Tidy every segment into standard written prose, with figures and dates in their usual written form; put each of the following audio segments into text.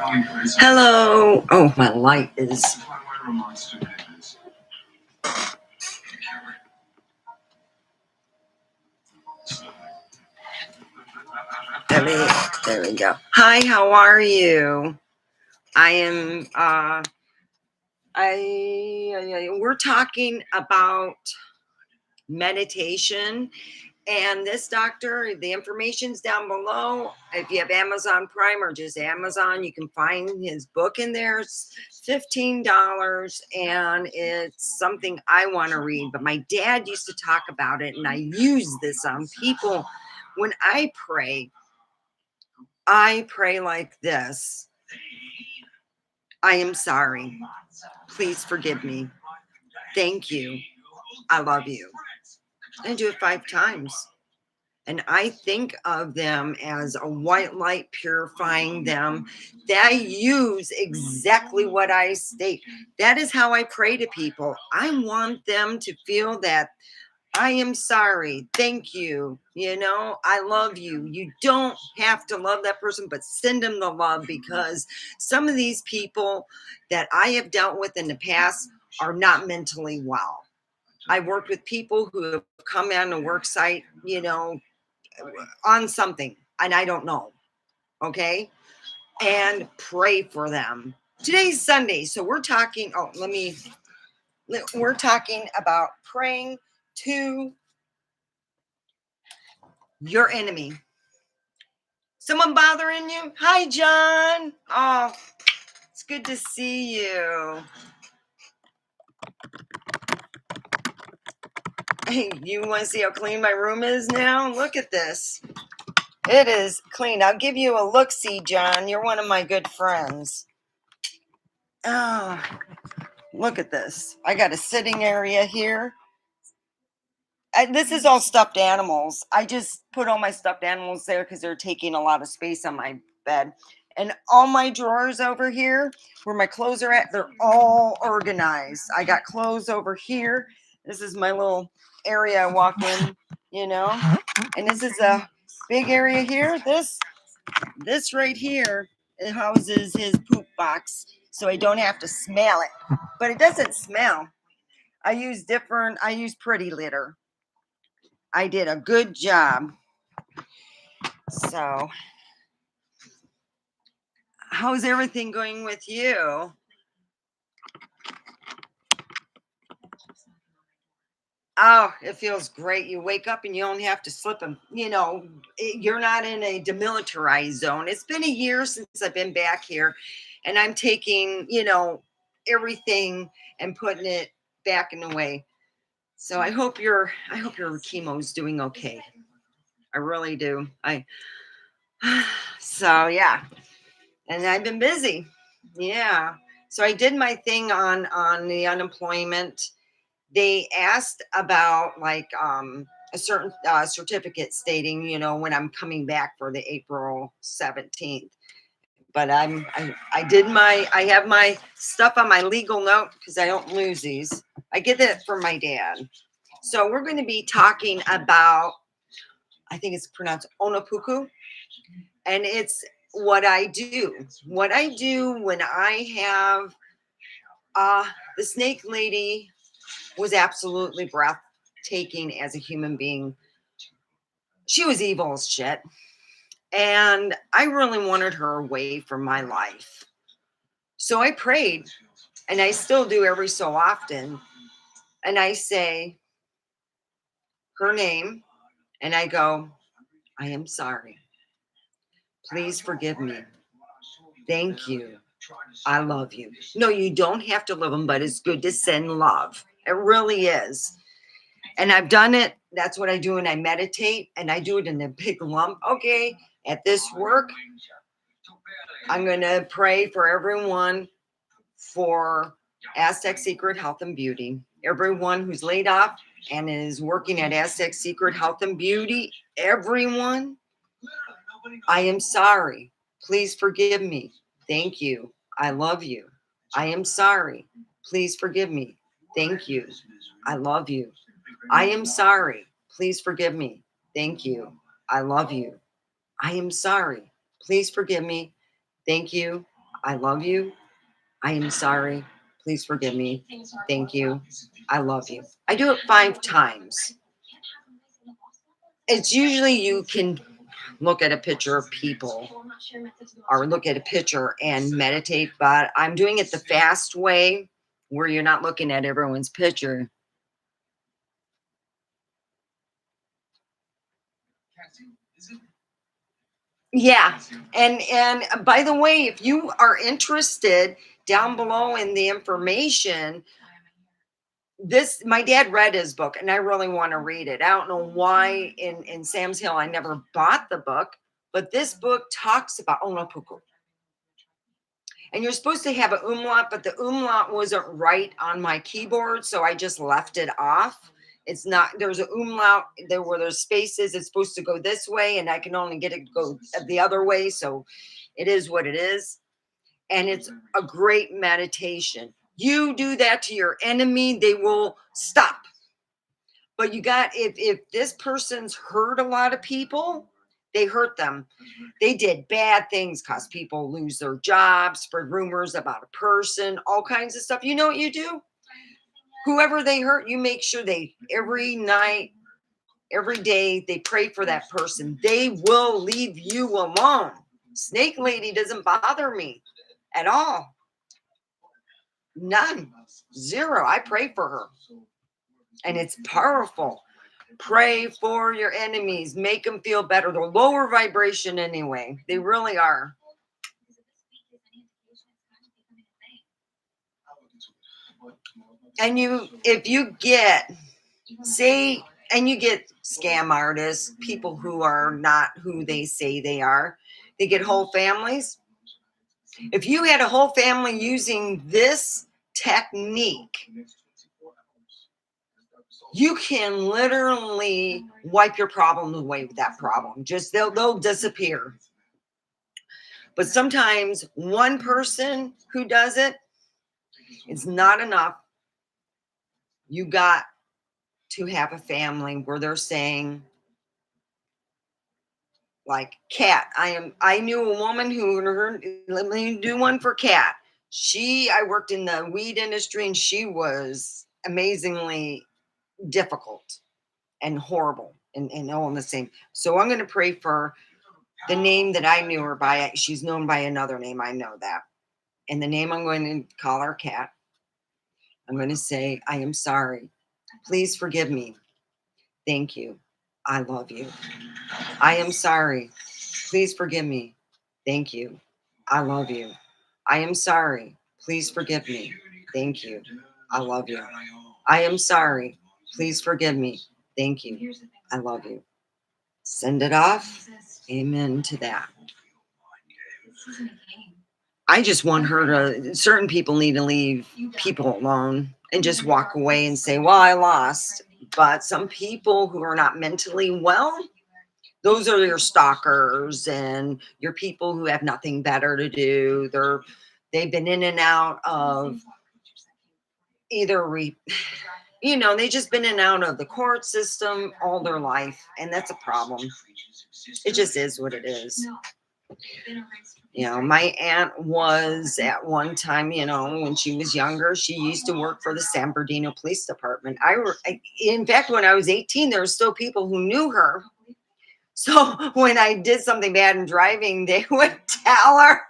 Hello. Oh, my light is. There we go. Hi, how are you? I am. We're talking about meditation. And this doctor, the information's down below. If you have Amazon Prime or just Amazon, you can find his book in there. It's $15, and it's something I want to read. But my dad used to talk about it, and I use this on people. When I pray like this. I am sorry. Please forgive me. Thank you. I love you. I do it 5 times. And I think of them as a white light purifying them. They use exactly what I state. That is how I pray to people. I want them to feel that I am sorry. Thank you. I love you. You don't have to love that person, but send them the love, because some of these people that I have dealt with in the past are not mentally well. I worked with people who have come on a work site, on something, and I don't know. Okay. And pray for them. Today's Sunday. So we're talking. We're talking about praying to your enemy. Someone bothering you? Hi, John. Oh, it's good to see you. Hey, you want to see how clean my room is now? Look at this. It is clean. I'll give you a look-see, John. You're one of my good friends. Oh, look at this. I got a sitting area here. This is all stuffed animals. I just put all my stuffed animals there because they're taking a lot of space on my bed. And all my drawers over here, where my clothes are at, they're all organized. I got clothes over here. This is my little area I walk in, And this is a big area here. This right here, it houses his poop box, so I don't have to smell it. But it doesn't smell. I use pretty litter. I did a good job. So, how's everything going with you? Oh, it feels great. You wake up and you don't have to slip them. You're not in a demilitarized zone. It's been a year since I've been back here, and I'm taking, everything and putting it back in the way. So I hope your chemo's doing okay. I really do. So yeah. And I've been busy. Yeah. So I did my thing on the unemployment. They asked about a certain certificate stating, when I'm coming back for the April 17th. But I have my stuff on my legal note because I don't lose these. I get that from my dad. So we're going to be talking about, I think it's pronounced onopuku, and it's what I do. What I do when I have the snake lady was absolutely breathtaking as a human being. She was evil as shit. And I really wanted her away from my life. So I prayed, and I still do every so often. And I say her name, and I go, I am sorry. Please forgive me. Thank you. I love you. No, you don't have to love them, but it's good to send love. It really is. And I've done it. That's what I do when I meditate, and I do it in a big lump. Okay, at this work, I'm going to pray for everyone for Aztec Secret Health and Beauty. Everyone who's laid off and is working at Aztec Secret Health and Beauty, everyone, I am sorry. Please forgive me. Thank you. I love you. I am sorry. Please forgive me. Thank you. I love you. I am sorry. Please forgive me. Thank you. I love you. I am sorry. Please forgive me. Thank you. I love you. I am sorry. Please forgive me. Thank you. I love you. I do it 5 times. It's usually you can look at a picture of people or look at a picture and meditate, but I'm doing it the fast way where you're not looking at everyone's picture. Yeah. And by the way, if you are interested down below in the information, this my dad read his book and I really want to read it. I don't know why in Sam's Hill I never bought the book, but this book talks about oponopono. And you're supposed to have an umlaut, but the umlaut wasn't right on my keyboard, so I just left it off. It's not there's an umlaut there where there's spaces. It's supposed to go this way, and I can only get it to go the other way. So it is what it is. And it's a great meditation. You do that to your enemy, they will stop. But you got if this person's hurt a lot of people, they hurt them. They did bad things, cause people lose their jobs, spread rumors about a person, all kinds of stuff. You know what you do? Whoever they hurt, you make sure they every night, every day, they pray for that person. They will leave you alone. Snake lady doesn't bother me at all. None. Zero. I pray for her. And it's powerful. Pray for your enemies. Make them feel better. They're lower vibration anyway. They really are. And if you get, say, and you get scam artists, people who are not who they say they are, they get whole families. If you had a whole family using this technique, you can literally wipe your problem away with that problem. Just they'll disappear. But sometimes one person who does it, it's not enough. You got to have a family where they're saying, like Cat. I knew a woman who let me do one for Cat. I worked in the weed industry and she was amazingly difficult and horrible and all in the same. So I'm going to pray for the name that I knew her by. She's known by another name. I know that. And the name I'm going to call her Cat. I'm going to say, I am sorry. Please forgive me. Thank you. I love you. I am sorry. Please forgive me. Thank you. I love you. I am sorry. Please forgive me. Thank you. I love you. I am sorry. Please forgive me. Thank you. I love you. Send it off. Amen to that. I just want her to, certain people need to leave people alone and just walk away and say, well, I lost. But some people who are not mentally well, those are your stalkers and your people who have nothing better to do. They've been in and out of either they just been in and out of the court system all their life, and that's a problem. It just is what it is. My aunt was at one time, when she was younger, she used to work for the San Bernardino Police Department. In fact, when I was 18, there were still people who knew her. So when I did something bad in driving, they would tell her,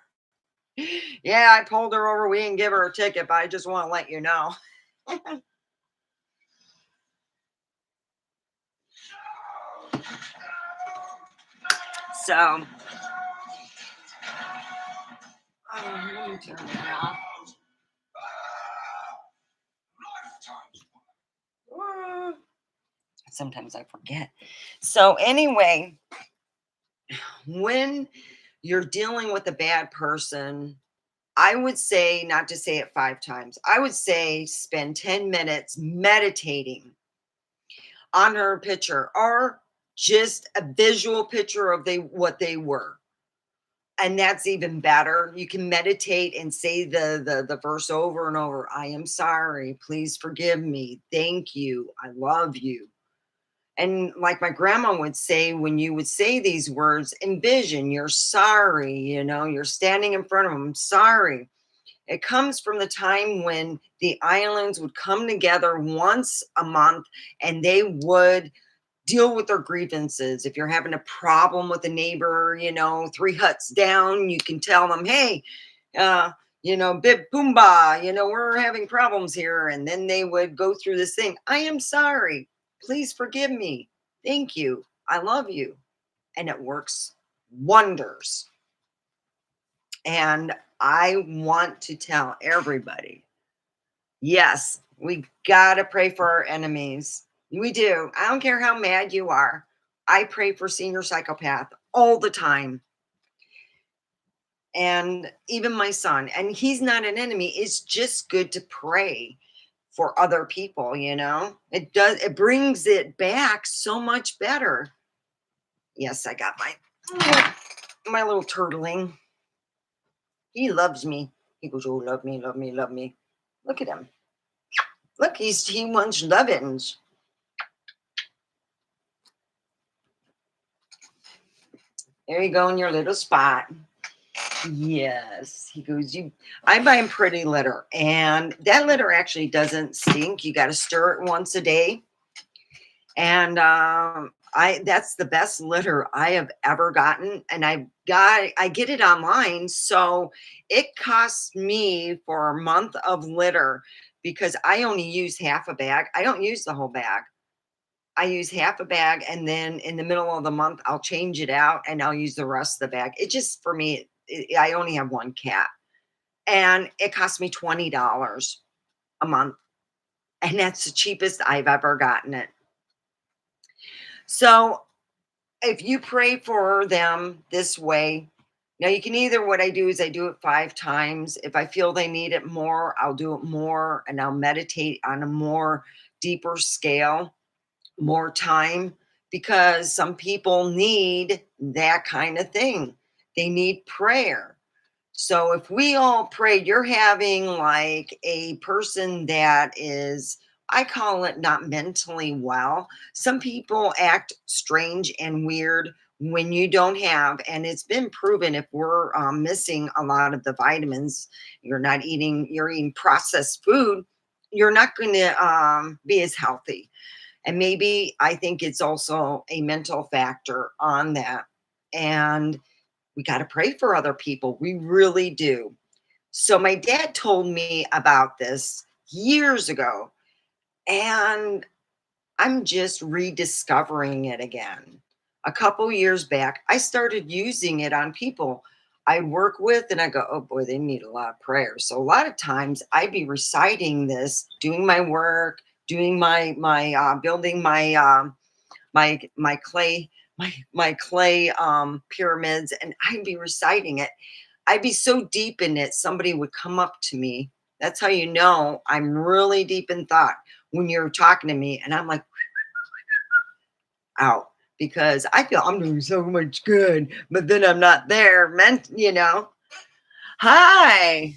yeah, I pulled her over. We didn't give her a ticket, but I just want to let you know. So, let me turn that off. Sometimes I forget. So anyway, when you're dealing with a bad person, I would say not to say it 5 times. I would say spend 10 minutes meditating on her picture or just a visual picture of what they were. And that's even better. You can meditate and say the verse over and over. I am sorry. Please forgive me. Thank you. I love you. And like my grandma would say, when you would say these words, envision you're sorry, you're standing in front of them, sorry. It comes from the time when the islands would come together once a month and they would deal with their grievances. If you're having a problem with a neighbor, three huts down, you can tell them, hey, uh, Bib Boomba, we're having problems here. And then they would go through this thing. I am sorry. Please forgive me. Thank you. I love you. And it works wonders. And I want to tell everybody, yes, we got to pray for our enemies. We do. I don't care how mad you are. I pray for senior psychopath all the time. And even my son, and he's not an enemy. It's just good to pray for other people. It brings it back so much better. Yes, I got my little turtling. He loves me. He goes, oh, love me, love me, love me. Look at him. Look, he wants lovins. There you go in your little spot. Yes. He goes, I buy him pretty litter. And that litter actually doesn't stink. You got to stir it once a day. And that's the best litter I have ever gotten. And I get it online. So it costs me for a month of litter because I only use half a bag. I don't use the whole bag. I use half a bag, and then in the middle of the month, I'll change it out and I'll use the rest of the bag. It just, for me, I only have one cat, and it cost me $20 a month. And that's the cheapest I've ever gotten it. So if you pray for them this way, now you can either, what I do is I do it 5 times. If I feel they need it more, I'll do it more, and I'll meditate on a more deeper scale, more time, because some people need that kind of thing. They need prayer. So if we all pray, you're having like a person that is, I call it not mentally well. Some people act strange and weird when you don't have, and it's been proven if we're missing a lot of the vitamins, you're eating processed food, you're not going to be as healthy. And maybe I think it's also a mental factor on that. And we got to pray for other people. We really do. So my dad told me about this years ago, and I'm just rediscovering it again. A couple years back, I started using it on people I work with, and I go, oh boy, they need a lot of prayer. So a lot of times I'd be reciting this, doing my work, doing my building my clay my clay pyramids, and I'd be reciting it. I'd be so deep in it, somebody would come up to me. That's how you know I'm really deep in thought, when you're talking to me and I'm like out, because I feel I'm doing so much good, but then I'm not there meant. Hi.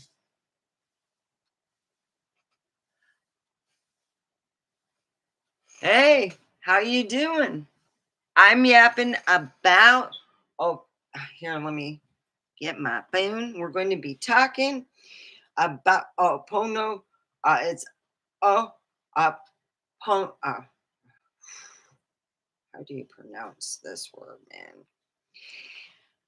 Hey, how you doing? I'm yapping about, oh, here, let me get my phone. We're going to be talking about opono. It's oh, uh, how do you pronounce this word, man?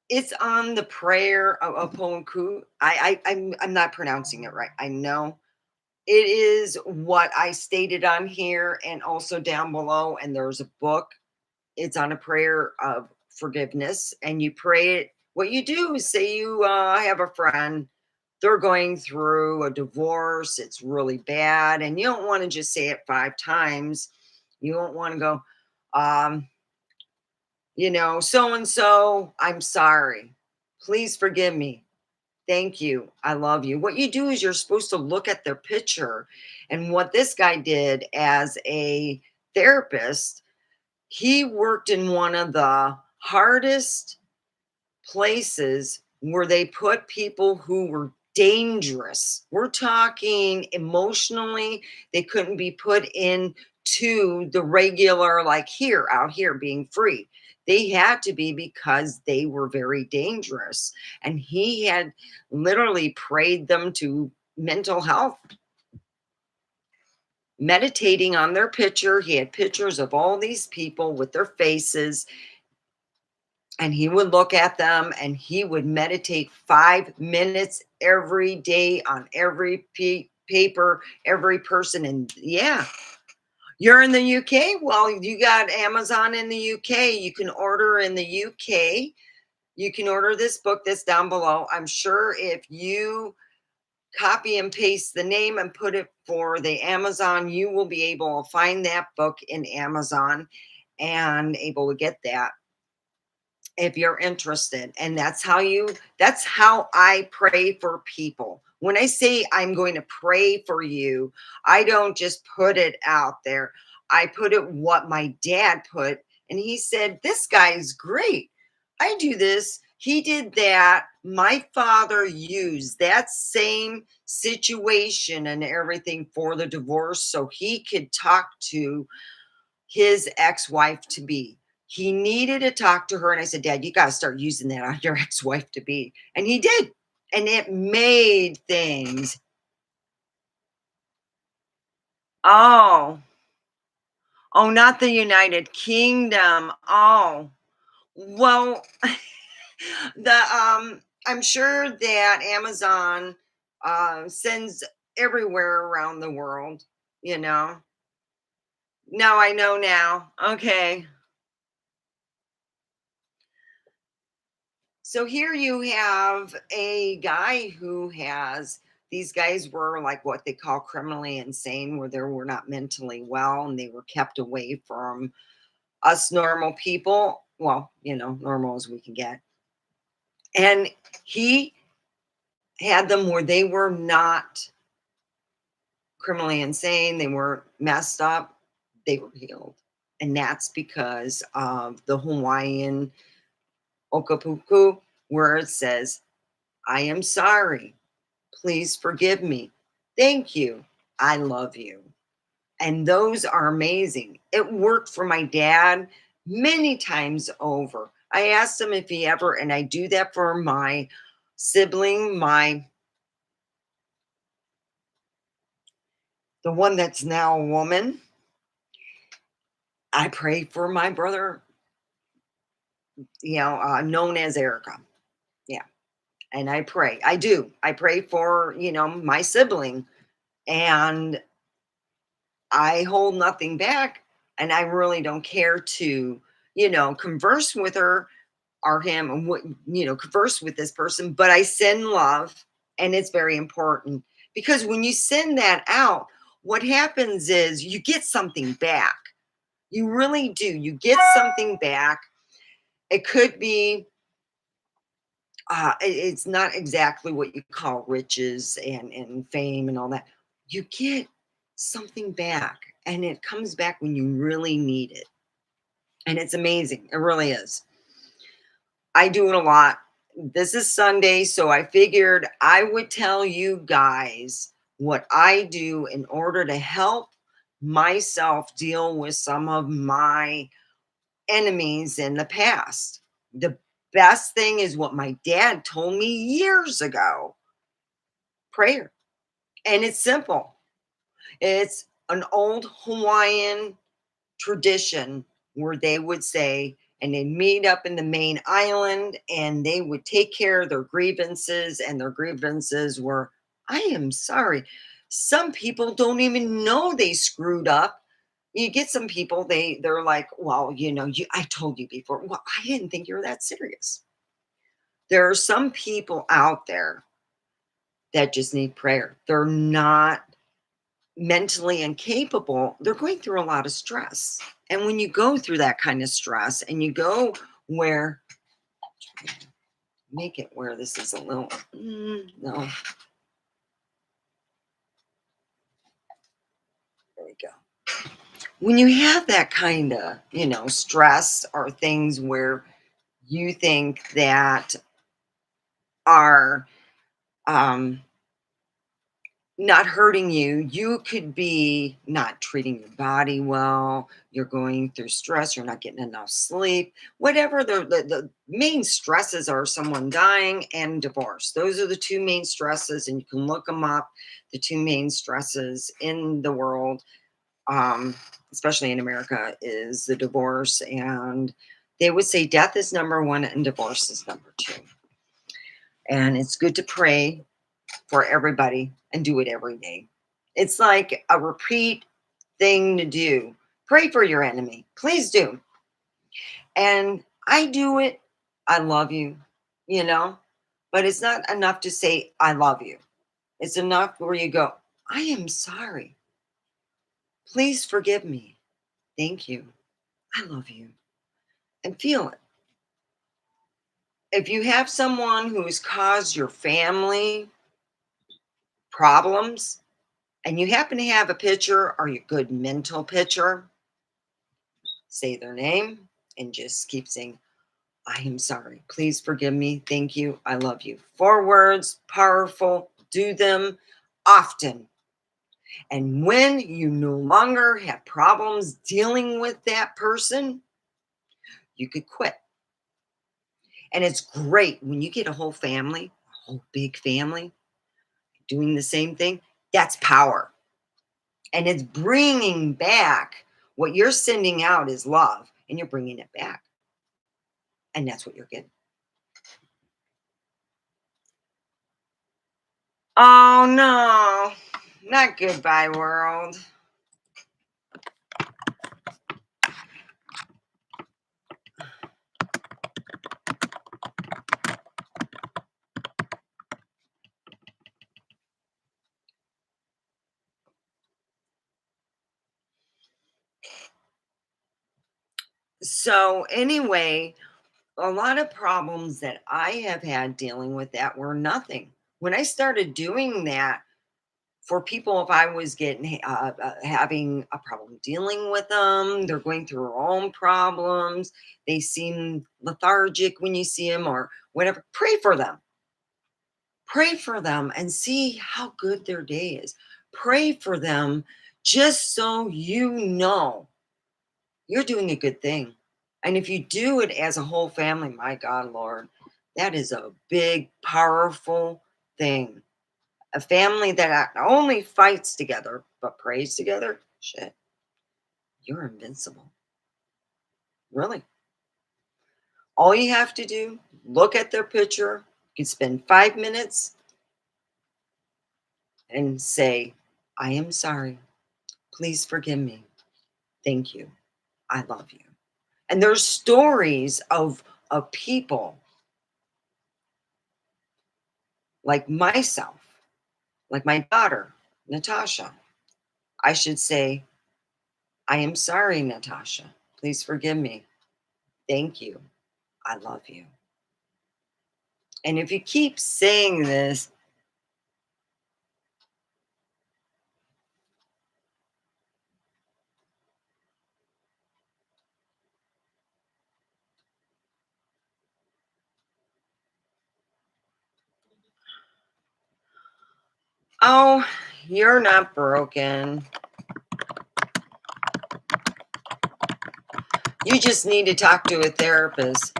It's on the prayer of Oponopono. I'm not pronouncing it right. I know it is what I stated on here and also down below. And there's a book. It's on a prayer of forgiveness, and you pray it. What you do is say you have a friend. They're going through a divorce. It's really bad, and you don't want to just say it 5 times. You don't want to go, um, so and so, I'm sorry. Please forgive me. Thank you. I love you. What you do is you're supposed to look at their picture. And what this guy did as a therapist, he worked in one of the hardest places where they put people who were dangerous. We're talking emotionally, they couldn't be put in to the regular, like here, out here being free. They had to be because they were very dangerous. And he had literally prayed them to mental health, meditating on their picture. He had pictures of all these people with their faces, and he would look at them and he would meditate 5 minutes every day on every paper, every person. And yeah, you're in the UK. Well, you got Amazon in the UK. You can order in the UK. You can order this book that's down below. I'm sure if you copy and paste the name and put it for the Amazon, you will be able to find that book in Amazon and able to get that if you're interested. And that's how I pray for people. When I say I'm going to pray for you, I don't just put it out there. I put it what my dad put, and he said, this guy is great. I do this, he did that. My father used that same situation and everything for the divorce so he could talk to his ex-wife to be. He needed to talk to her. And I said, Dad, you got to start using that on your ex-wife to be. And he did. And it made things. Oh, oh, not the United Kingdom. Oh, well, I'm sure that Amazon sends everywhere around the world, you know. Now I know now. Okay. So here you have a guy who has these guys were like what they call criminally insane, where they were not mentally well and they were kept away from us normal people. Well, normal as we can get. And he had them where they were not criminally insane, they were messed up, they were healed. And that's because of the Hawaiian okapuku, where it says, I am sorry. Please forgive me. Thank you. I love you. And those are amazing. It worked for my dad many times over. I asked him if he ever, and I do that for my sibling, the one that's now a woman. I pray for my brother, known as Erica. Yeah. And I pray. I do. I pray for, my sibling. And I hold nothing back, and I really don't care to, converse with her or him and converse with this person, but I send love, and it's very important because when you send that out, what happens is you get something back. You really do. You get something back. It could be it's not exactly what you call riches and fame and all that. You get something back, and it comes back when you really need it. And it's amazing. It really is. I do it a lot. This is Sunday, so I figured I would tell you guys what I do in order to help myself deal with some of my enemies in the past. The best thing is what my dad told me years ago: prayer. And it's simple. It's an old Hawaiian tradition where they would say, and they'd meet up in the main island and they would take care of their grievances. And their grievances were, I am sorry. Some people don't even know they screwed up. You get some people, they're like, well, I told you before. Well, I didn't think you were that serious. There are some people out there that just need prayer. They're not mentally incapable. They're going through a lot of stress. And when you go through that kind of stress and you go where, make it where this is a little, no, there we go. When you have that kind of, stress or things where you think that are, um, not hurting you. You could be not treating your body well. You're going through stress. You're not getting enough sleep. Whatever the main stresses are, someone dying and divorce. Those are the two main stresses, and you can look them up. The two main stresses in the world, um, especially in America, is the divorce. And they would say death is number one and divorce is number two. And it's good to pray for everybody and do it every day. It's like a repeat thing to do. Pray for your enemy. Please do. And I do it. I love you, you know, but it's not enough to say, I love you. It's enough where you go, I am sorry. Please forgive me. Thank you. I love you. And feel it. If you have someone who's caused your family problems and you happen to have a picture or a good mental picture, say their name and just keep saying, I am sorry. Please forgive me. Thank you. I love you. 4 words, powerful. Do them often. And when you no longer have problems dealing with that person, you could quit. And it's great when you get a whole family, a whole big family doing the same thing. That's power. And it's bringing back what you're sending out is love, and you're bringing it back. And that's what you're getting. Oh no, not goodbye world. So anyway, a lot of problems that I have had dealing with that were nothing. When I started doing that for people, if I was getting having a problem dealing with them, they're going through their own problems, they seem lethargic when you see them or whatever, pray for them. Pray for them and see how good their day is. Pray for them just so you know you're doing a good thing. And if you do it as a whole family, my God, Lord, that is a big, powerful thing. A family that not only fights together, but prays together, shit, you're invincible. Really. All you have to do, look at their picture. You can spend 5 minutes and say, I am sorry. Please forgive me. Thank you. I love you. And there's stories of people like myself, like my daughter, Natasha. I should say, I am sorry, Natasha. Please forgive me. Thank you. I love you. And if you keep saying this, oh, you're not broken. You just need to talk to a therapist.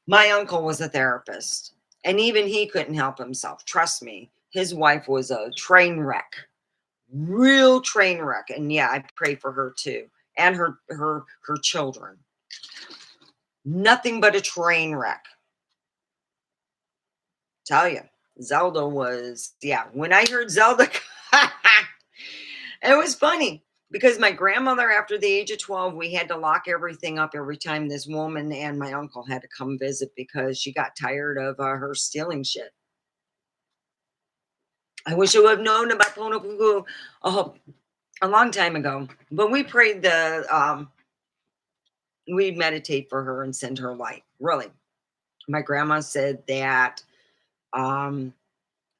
My uncle was a therapist, and even he couldn't help himself. Trust me, his wife was a train wreck, real train wreck. And yeah, I pray for her too, and her children. Nothing but a train wreck. Tell you, Zelda was, yeah. When I heard Zelda, it was funny because my grandmother, after the age of 12, we had to lock everything up every time this woman and my uncle had to come visit because she got tired of her stealing shit. I wish I would have known about oponopono a long time ago. But we prayed we meditate for her and send her light. Really, my grandma said that um,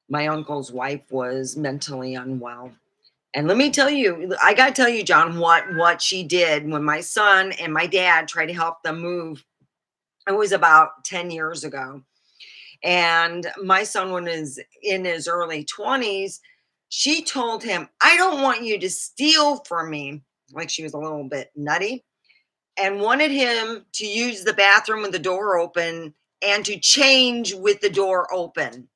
my uncle's wife was mentally unwell, And let me tell you, I got to tell you, John, what she did when my son and my dad tried to help them move. It was about 10 years ago. And my son, when is in his early 20s, she told him, I don't want you to steal from me. Like she was a little bit nutty and wanted him to use the bathroom with the door open and to change with the door open.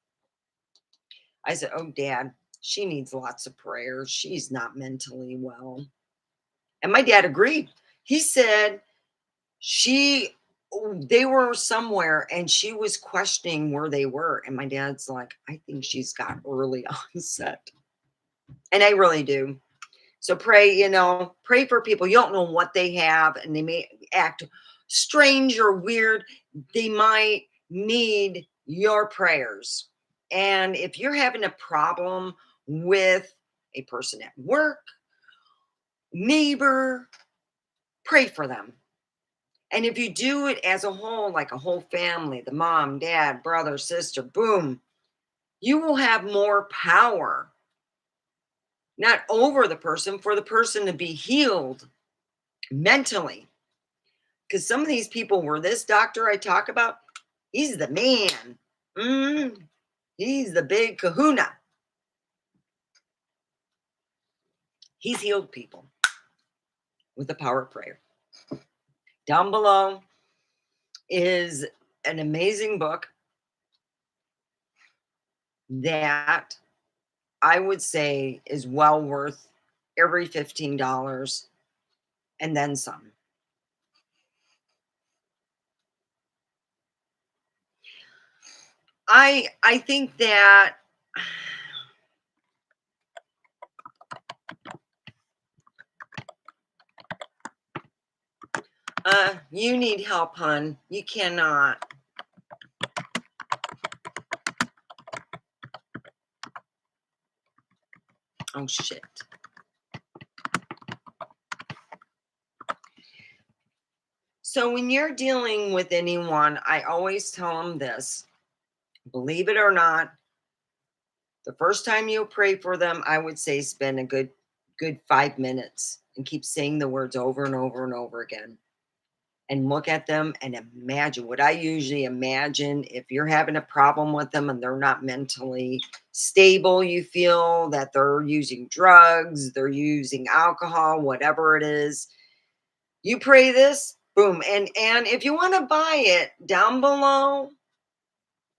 I said, oh, Dad, she needs lots of prayers. She's not mentally well. And my dad agreed. He said she they were somewhere and she was questioning where they were. And my dad's like, I think she's got early onset. And I really do. So pray, pray for people. You don't know what they have and they may act strange or weird. They might need your prayers. And if you're having a problem with a person at work, neighbor, pray for them. And if you do it as a whole, like a whole family, the mom, dad, brother, sister, boom, you will have more power, not over the person, for the person to be healed mentally. Because some of these people where this doctor I talk about, he's the man. He's the big kahuna. He's healed people with the power of prayer. Down below is an amazing book that I would say is well worth every $15 and then some. I think that you need help, hon. You cannot. Oh shit. So when you're dealing with anyone, I always tell them this. Believe it or not, the first time you pray for them, I would say spend a good 5 minutes and keep saying the words over and over and over again. And look at them and imagine what I usually imagine. If you're having a problem with them and they're not mentally stable, you feel that they're using drugs, they're using alcohol, whatever it is, you pray this, boom. And if you want to buy it, down below,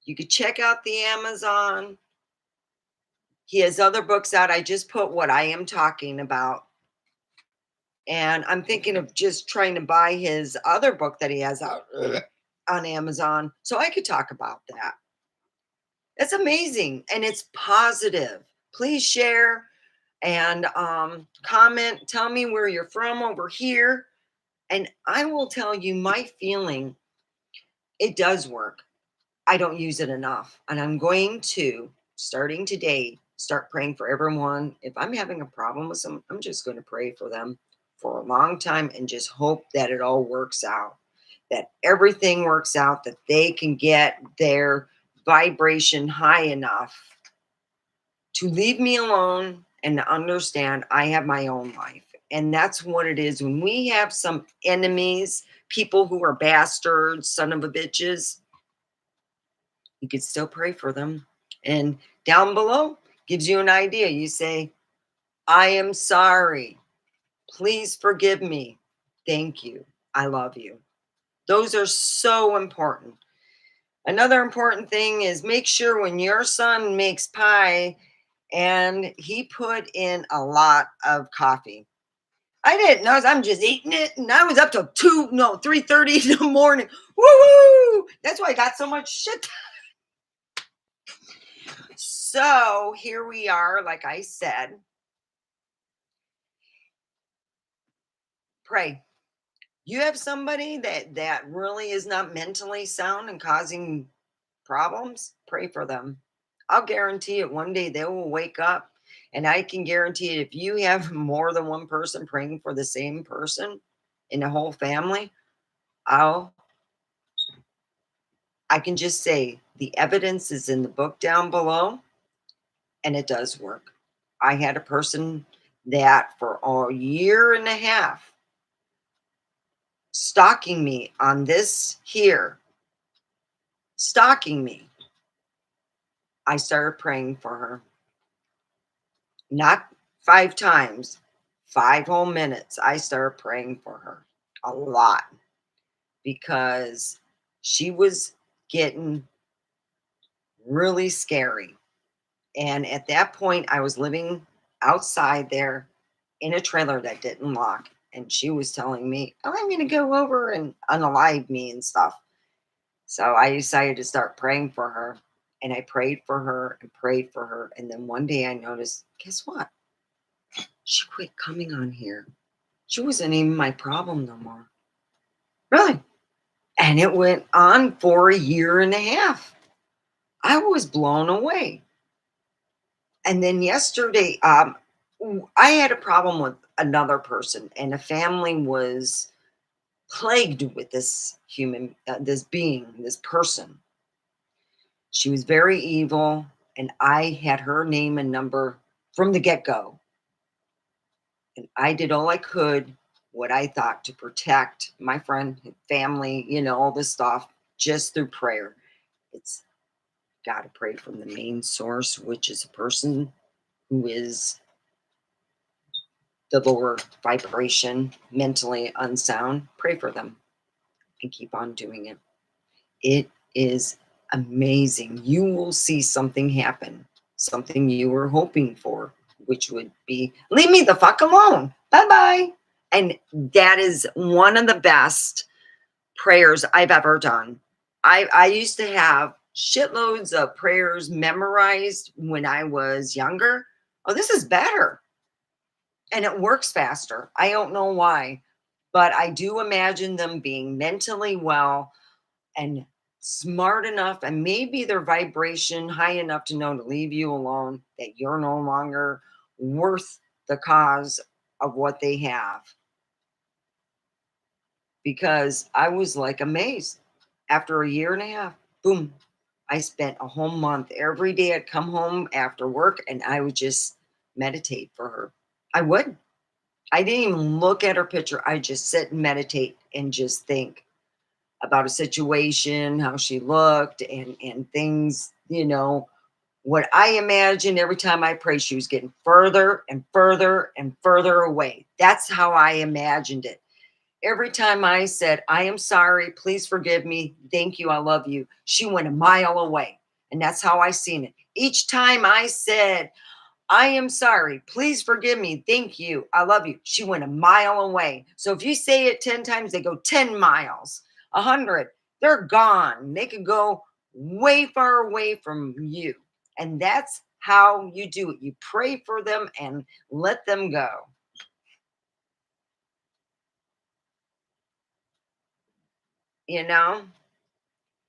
you could check out the Amazon. He has other books out. I just put what I am talking about. And I'm thinking of just trying to buy his other book that he has out on Amazon so I could talk about that. It's amazing and it's positive. Please share and comment. Tell me where you're from over here. And I will tell you my feeling. It does work. I don't use it enough. And I'm going to, starting today, start praying for everyone. If I'm having a problem with someone, I'm just going to pray for them for a long time and just hope that it all works out, that everything works out, that they can get their vibration high enough to leave me alone and to understand I have my own life. And that's what it is. When we have some enemies, people who are bastards, son of a bitches, you could still pray for them. And down below gives you an idea. You say, I am sorry. Please forgive me. Thank you. I love you. Those are so important. Another important thing is make sure when your son makes pie and he put in a lot of coffee. I didn't know. I'm just eating it. And I was up till 3:30 in the morning. Woo! That's why I got so much shit. So here we are, like I said, pray. You have somebody that really is not mentally sound and causing problems, pray for them. I'll guarantee it one day they will wake up. And I can guarantee it if you have more than one person praying for the same person in the whole family, I'll I can just say the evidence is in the book down below and it does work. I had a person that for a year and a half, stalking me on this here, stalking me, I started praying for her. Not 5 times, 5 whole minutes. I started praying for her a lot because she was getting really scary. And at that point, I was living outside there in a trailer that didn't lock. And she was telling me, "Oh, I'm going to go over and unalive me and stuff." So I decided to start praying for her. And I prayed for her and prayed for her. And then one day I noticed, guess what? She quit coming on here. She wasn't even my problem no more. Really. And it went on for a year and a half. I was blown away. And then yesterday, I had a problem with another person, and the family was plagued with this human, this being, this person. She was very evil, and I had her name and number from the get go. And I did all I could, what I thought, to protect my friend, family, all this stuff, just through prayer. It's got to pray from the main source, which is a person who is the lower vibration, mentally unsound. Pray for them and keep on doing it. It is amazing. You will see something happen, something you were hoping for, which would be, leave me the fuck alone. Bye bye. And that is one of the best prayers I've ever done. I used to have shitloads of prayers memorized when I was younger. Oh, this is better. And it works faster. I don't know why, but I do imagine them being mentally well and smart enough, and maybe their vibration high enough to know to leave you alone, that you're no longer worth the cause of what they have. Because I was like amazed. After a year and a half, boom, I spent a whole month. Every day I'd come home after work and I would just meditate for her. I would. I didn't even look at her picture. I just sit and meditate and just think about a situation, how she looked, and things, what I imagined every time I prayed, she was getting further and further and further away. That's how I imagined it. Every time I said, "I am sorry, please forgive me, thank you, I love you," she went a mile away. And that's how I seen it. Each time I said, "I am sorry, please forgive me, thank you, I love you," she went a mile away. So if you say it 10 times, they go 10 miles, 100, they're gone. They could go way far away from you. And that's how you do it. You pray for them and let them go, you know?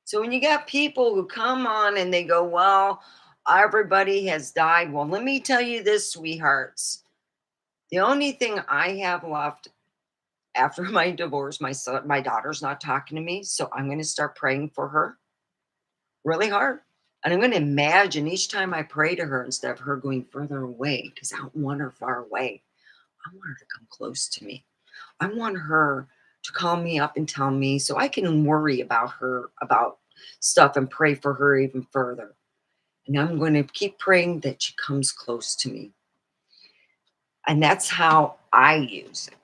So when you got people who come on and they go, "Well, everybody has died." Well, let me tell you this, sweethearts. The only thing I have left after my divorce, my daughter's not talking to me, so I'm going to start praying for her really hard. And I'm going to imagine each time I pray to her, instead of her going further away, because I don't want her far away, I want her to come close to me. I want her to call me up and tell me, so I can worry about her, about stuff, and pray for her even further. And I'm going to keep praying that she comes close to me. And that's how I use it.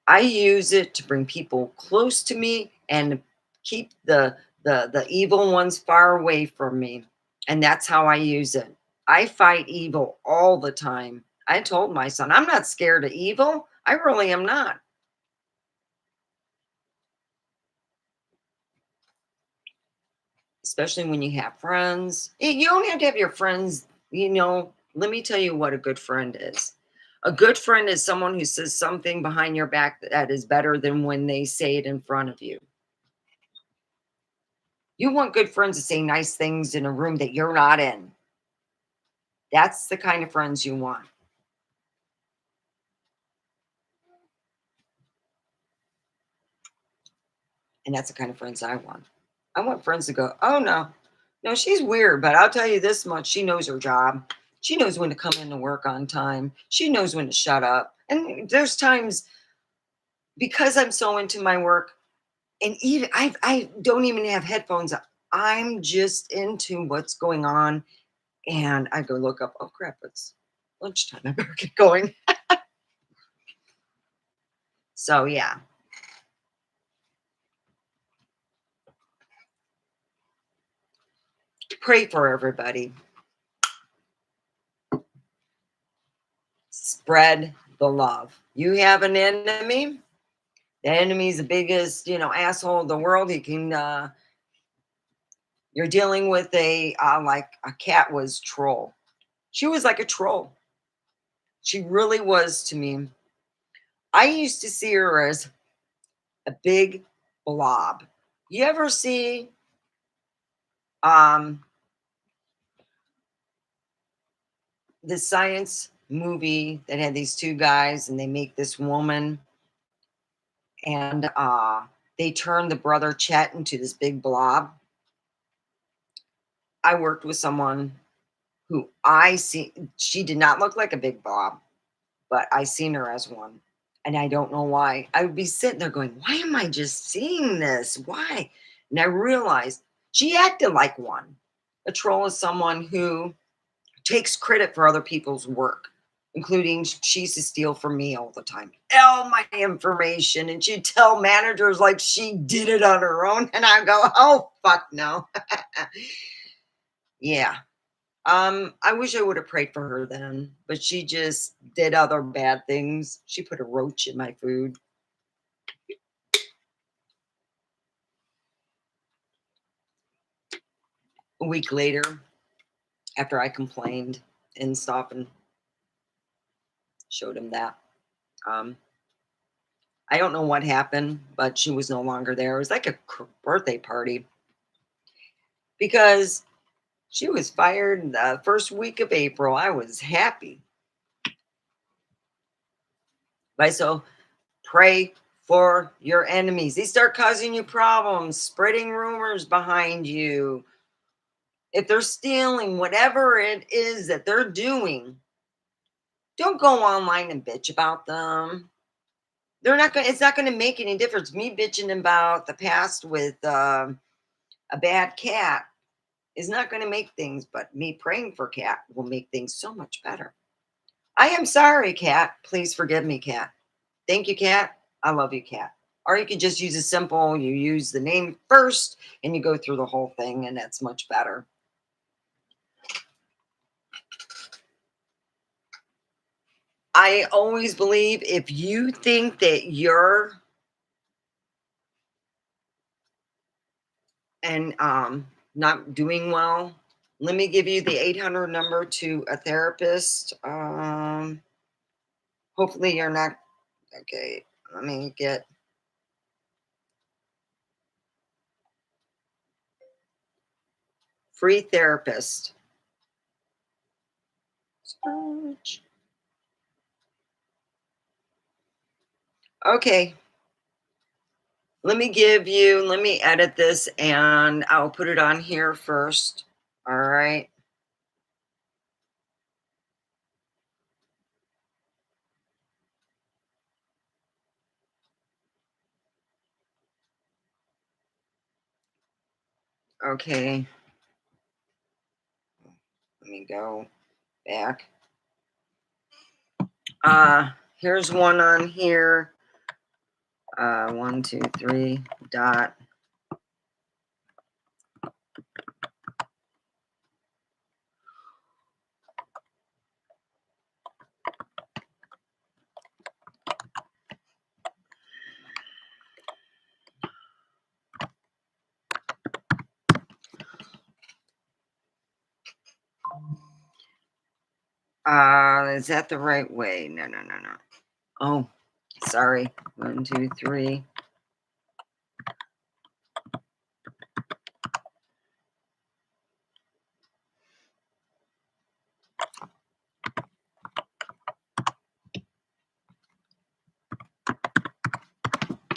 I use it to bring people close to me and keep the evil ones far away from me. And that's how I use it. I fight evil all the time. I told my son, I'm not scared of evil. I really am not. Especially when you have friends. You don't have to have your friends, let me tell you what a good friend is. A good friend is someone who says something behind your back that is better than when they say it in front of you. You want good friends to say nice things in a room that you're not in. That's the kind of friends you want. And that's the kind of friends I want. I want friends to go, "Oh, no, no, she's weird, but I'll tell you this much, she knows her job. She knows when to come into work on time. She knows when to shut up. And there's times because I'm so into my work, and even I don't even have headphones. I'm just into what's going on, and I go look up. Oh crap! It's lunchtime. I better get going. So yeah, pray for everybody. Spread the love. You have an enemy. The enemy's the biggest, asshole in the world. He can. You're dealing with a like a cat was troll. She was like a troll. She really was to me. I used to see her as a big blob. You ever see um the science movie that had these two guys and they make this woman and they turn the brother Chet into this big blob? I worked with someone who I see she did not look like a big blob, but I seen her as one. And I don't know why. I would be sitting there going, why am I just seeing this? Why? And I realized she acted like one. A troll is someone who takes credit for other people's work, including she used to steal from me all the time. All my information. And she'd tell managers like she did it on her own. And I go, oh, fuck no. Yeah. I wish I would have prayed for her then, but she just did other bad things. She put a roach in my food. A week later, after I complained and stuff and showed him that. Um, I don't know what happened, but she was no longer there. It was like a birthday party because she was fired the first week of April. I was happy. Right? So pray for your enemies. They start causing you problems, spreading rumors behind you. If they're stealing, whatever it is that they're doing, don't go online and bitch about them. They're not going. It's not going to make any difference. Me bitching about the past with a bad cat is not going to make things. But me praying for cat will make things so much better. I am sorry, cat. Please forgive me, cat. Thank you, cat. I love you, cat. Or you can just use a simple. You use the name first, and you go through the whole thing, and that's much better. I always believe if you think that you're and not doing well, let me give you the 800 number to a therapist. Hopefully you're not okay. Let me get free therapist. Search. Okay. Let me edit this and I'll put it on here first. All right. Okay. Let me go back. Here's one on here. 123 dot. Is that the right way? No, no, no, no. Oh, sorry. 1, 2, 3.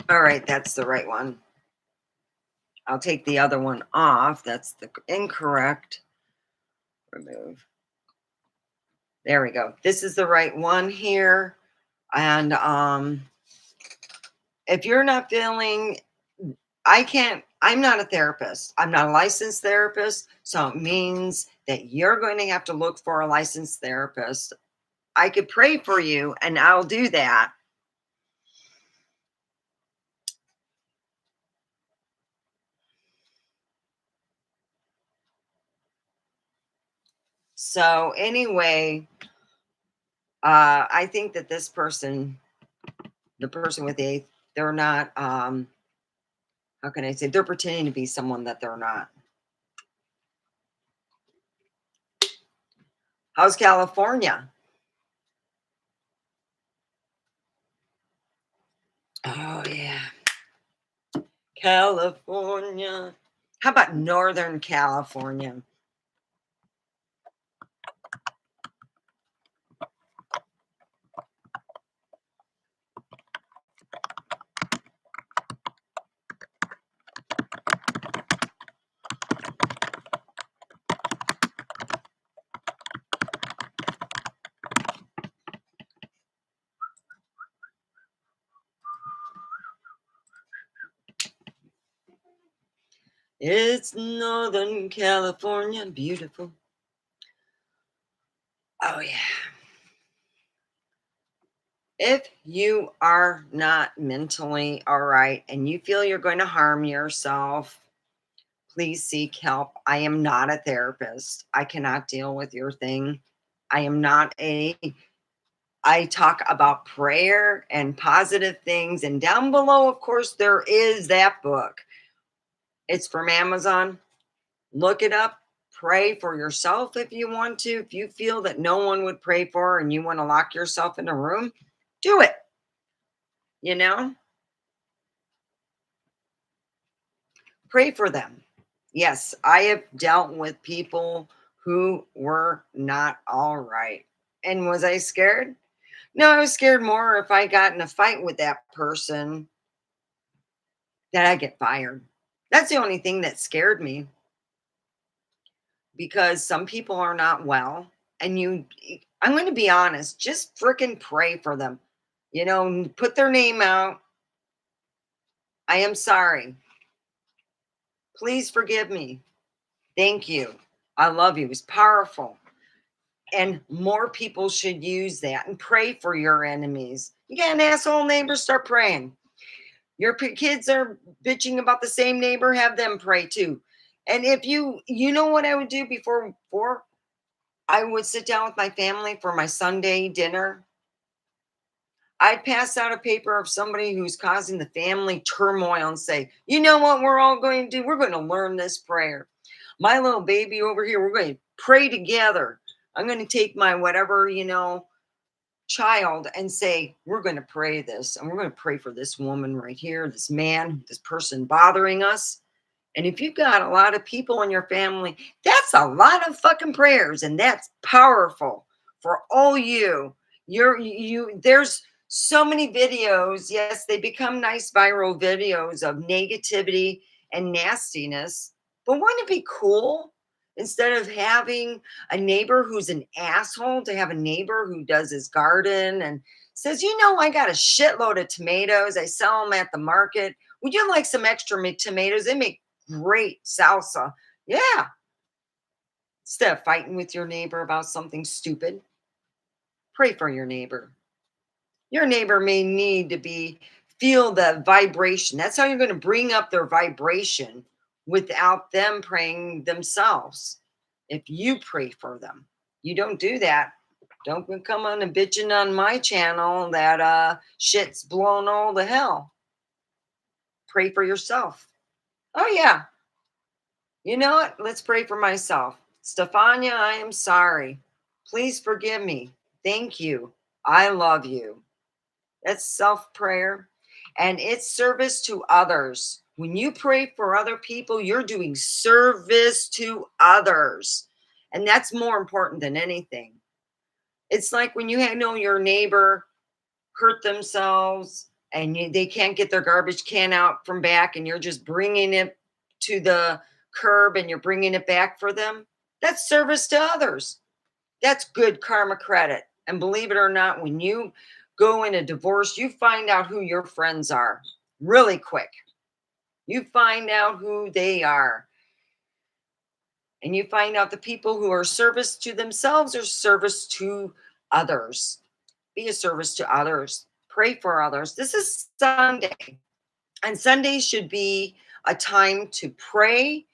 All right, that's the right one. I'll take the other one off. That's the incorrect. Remove. There we go. This is the right one here. And if you're not feeling, I'm not a therapist. I'm not a licensed therapist. So it means that you're going to have to look for a licensed therapist. I could pray for you and I'll do that. So anyway, I think that this person, the person with the they're not, how can I say, they're pretending to be someone that they're not. How's California? Oh, yeah. California. How about Northern California? It's Northern California, beautiful. Oh, yeah. If you are not mentally all right and you feel you're going to harm yourself, please seek help. I am not a therapist. I cannot deal with your thing. I am not a, I talk about prayer and positive things. And down below, of course, there is that book. It's from Amazon. Look it up. Pray for yourself if you want to. If you feel that no one would pray for and you want to lock yourself in a room, do it. You know, pray for them. Yes, I have dealt with people who were not all right. And was I scared? No, I was scared more if I got in a fight with that person that I get fired. That's the only thing that scared me because some people are not well. And I'm going to be honest, just freaking pray for them. Put their name out. I am sorry. Please forgive me. Thank you. I love you. It's powerful. And more people should use that and pray for your enemies. You got an asshole neighbor, start praying. Your kids are bitching about the same neighbor, have them pray too. And if you know what I would do before I would sit down with my family for my Sunday dinner, I'd pass out a paper of somebody who's causing the family turmoil and say, you know what we're all going to do? We're going to learn this prayer. My little baby over here, we're going to pray together. I'm going to take my whatever, child and say, we're going to pray this and we're going to pray for this woman right here, this man, this person bothering us. And if you've got a lot of people in your family, that's a lot of fucking prayers and that's powerful for all you. There's so many videos. Yes, they become nice viral videos of negativity and nastiness. But wouldn't it be cool instead of having a neighbor who's an asshole to have a neighbor who does his garden and says, I got a shitload of tomatoes. I sell them at the market. Would you like some extra tomatoes? They make great salsa. Yeah. Instead of fighting with your neighbor about something stupid, pray for your neighbor. Your neighbor may need to feel the vibration. That's how you're going to bring up their vibration without them praying themselves. If you pray for them, you don't do that. Don't come on and bitching on my channel that shit's blown all to hell. Pray for yourself. Oh yeah. You know what? Let's pray for myself. Stefania, I am sorry. Please forgive me. Thank you. I love you. That's self prayer and it's service to others. When you pray for other people, you're doing service to others. And that's more important than anything. It's like when your neighbor hurt themselves and they can't get their garbage can out from back and you're just bringing it to the curb and you're bringing it back for them. That's service to others. That's good karma credit. And believe it or not, when you go in a divorce, you find out who your friends are really quick. You find out who they are. And you find out the people who are service to themselves or service to others. Be a service to others. Pray for others. This is Sunday. And Sunday should be a time to pray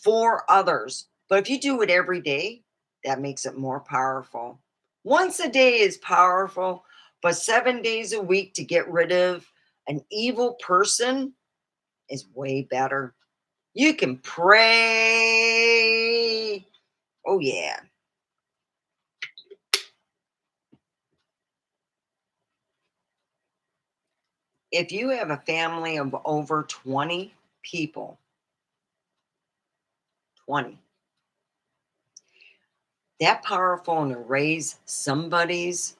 for others. But if you do it every day, that makes it more powerful. Once a day is powerful, but 7 days a week to get rid of an evil person is way better. You can pray. Oh, yeah. If you have a family of over 20 people, 20, that powerful and to raise somebody's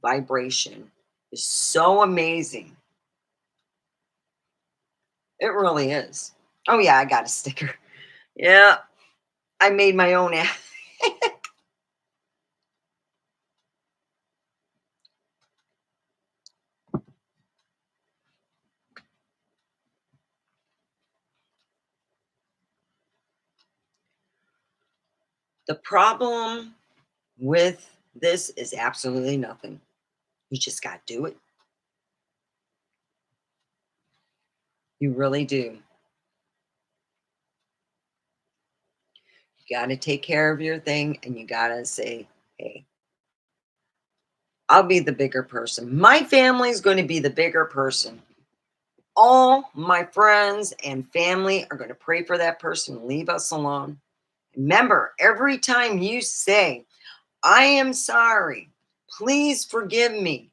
vibration is so amazing. It really is. Oh, yeah, I got a sticker. Yeah, I made my own app. The problem with this is absolutely nothing. You just got to do it. You really do. You got to take care of your thing and you got to say, hey, I'll be the bigger person. My family's going to be the bigger person. All my friends and family are going to pray for that person. Leave us alone. Remember, every time you say, I am sorry, please forgive me,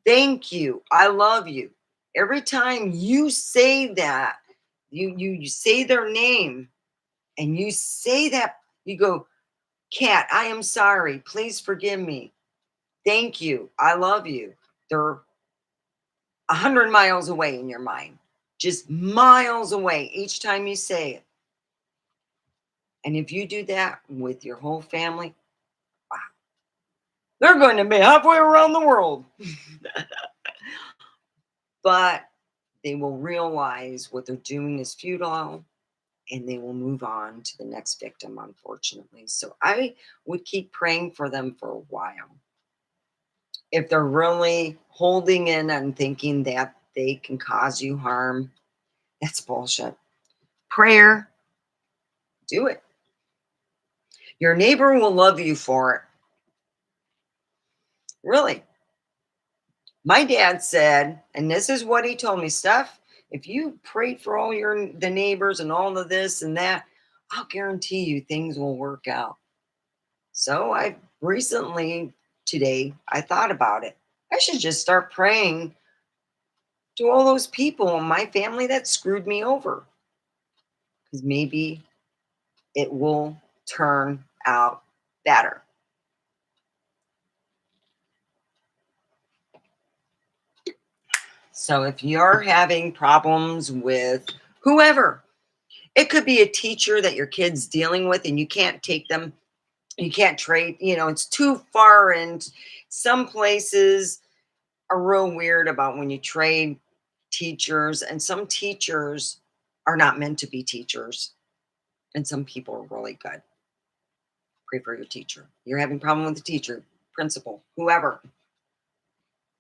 thank you, I love you. Every time you say that, you say their name and you say that, you go, Cat, I am sorry, please forgive me, thank you, I love you. They're 100 miles away in your mind, just miles away each time you say it. And if you do that with your whole family, wow, they're going to be halfway around the world. But they will realize what they're doing is futile and they will move on to the next victim, unfortunately. So I would keep praying for them for a while. If they're really holding in and thinking that they can cause you harm, that's bullshit. Prayer, do it. Your neighbor will love you for it. Really. My dad said, and this is what he told me, Steph, if you prayed for all the neighbors and all of this and that, I'll guarantee you things will work out. So I recently, today, I thought about it. I should just start praying to all those people in my family that screwed me over. Because maybe it will turn out better. So if you're having problems with whoever, it could be a teacher that your kid's dealing with and you can't take them, you can't trade, it's too far. And some places are real weird about when you trade teachers, and some teachers are not meant to be teachers. And some people are really good. Pray for your teacher. You're having a problem with the teacher, principal, whoever.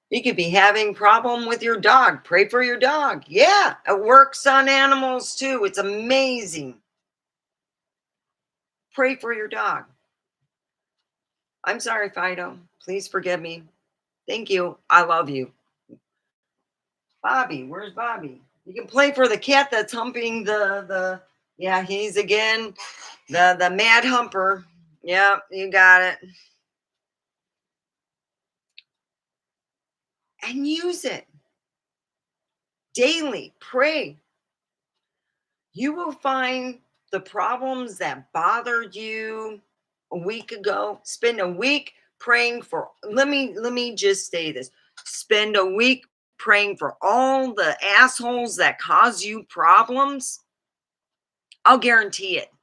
You could be having problem with your dog. Pray for your dog. Yeah, it works on animals too. It's amazing. Pray for your dog. I'm sorry, Fido. Please forgive me. Thank you. I love you. Bobby, where's Bobby? You can play for the cat that's humping the yeah, he's again the mad humper. Yeah, you got it. And use it daily. Pray. You will find the problems that bothered you a week ago. Spend a week praying for, let me just say this. Spend a week praying for all the assholes that cause you problems. I'll guarantee it.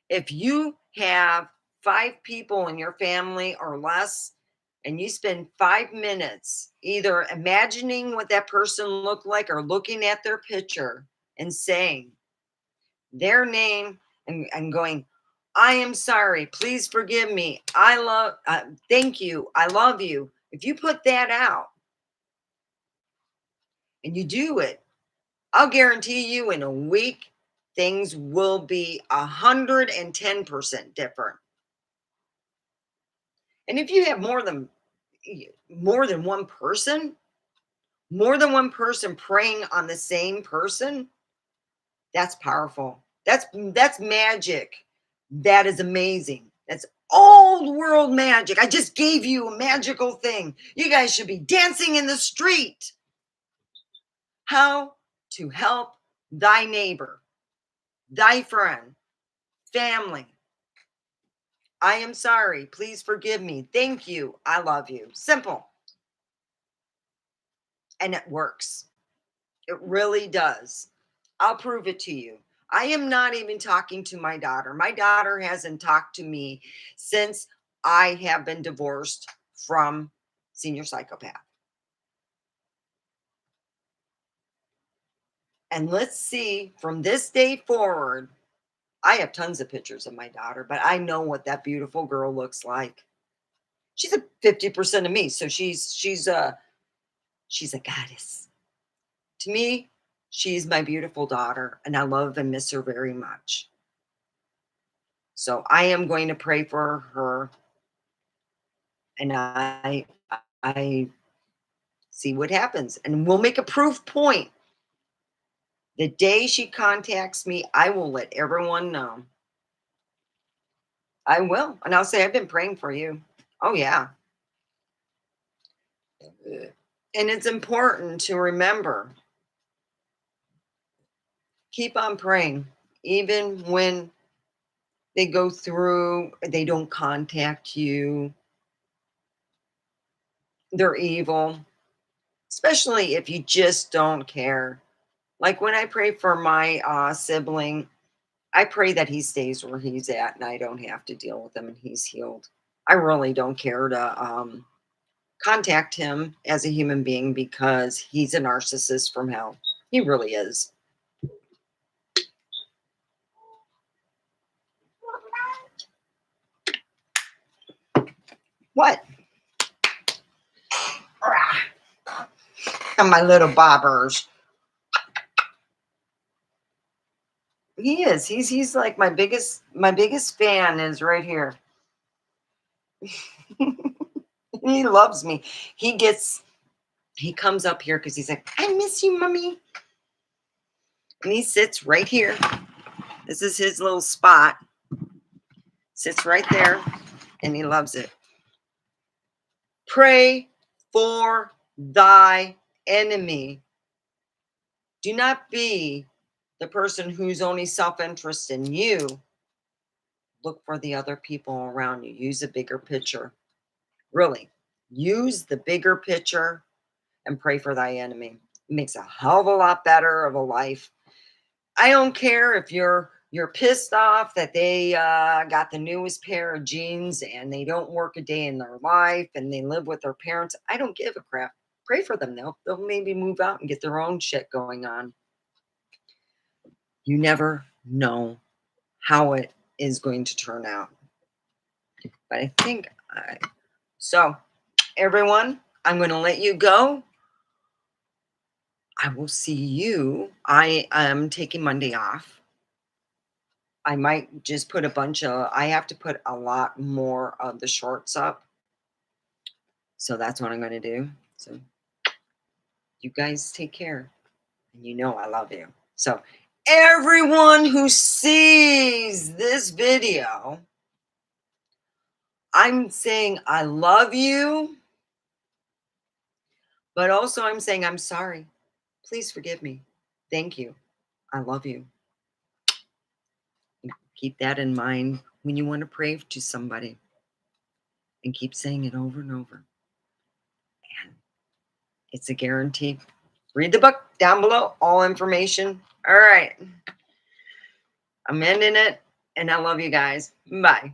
If you have 5 people in your family or less, and you spend 5 minutes either imagining what that person looked like or looking at their picture and saying their name and going, I am sorry, please forgive me, thank you, I love you. If you put that out and you do it, I'll guarantee you in a week, things will be 110% different. And if you have more than one person praying on the same person, that's powerful. That's magic. That is amazing. That's old world magic. I just gave you a magical thing. You guys should be dancing in the street. How to help thy neighbor, thy friend, family. I am sorry. Please forgive me. Thank you. I love you. Simple. And it works. It really does. I'll prove it to you. I am not even talking to my daughter. My daughter hasn't talked to me since I have been divorced from senior psychopath. And let's see from this day forward, I have tons of pictures of my daughter, but I know what that beautiful girl looks like. She's a 50% of me, so she's a goddess. To me, she's my beautiful daughter, and I love and miss her very much. So I am going to pray for her, and I see what happens, and we'll make a proof point. The day she contacts me, I will let everyone know. I will, and I'll say I've been praying for you. Oh yeah, and it's important to remember. Keep on praying, even when they go through, they don't contact you, they're evil, especially if you just don't care. Like when I pray for my sibling, I pray that he stays where he's at and I don't have to deal with him and he's healed. I really don't care to contact him as a human being because he's a narcissist from hell. He really is. What? And my little bobbers. He is. He's like my biggest fan is right here. He loves me. He comes up here because he's like, I miss you, mommy. And he sits right here. This is his little spot. Sits right there and he loves it. Pray for thy enemy. Do not be the person who's only self-interest in you. Look for the other people around you. Use a bigger picture. Really, use the bigger picture and pray for thy enemy. It makes a hell of a lot better of a life. I don't care if you're pissed off that they got the newest pair of jeans and they don't work a day in their life and they live with their parents. I don't give a crap. Pray for them. They'll maybe move out and get their own shit going on. You never know how it is going to turn out. But I think so. Everyone, I'm going to let you go. I will see you. I am taking Monday off. I might just put I have to put a lot more of the shorts up. So that's what I'm going to do. So you guys take care. And you know I love you. So everyone who sees this video, I'm saying I love you, but also I'm saying I'm sorry. Please forgive me. Thank you. I love you. Keep that in mind when you want to pray to somebody and keep saying it over and over. And it's a guarantee. Read the book down below, all information. All right. I'm ending it, and I love you guys. Bye.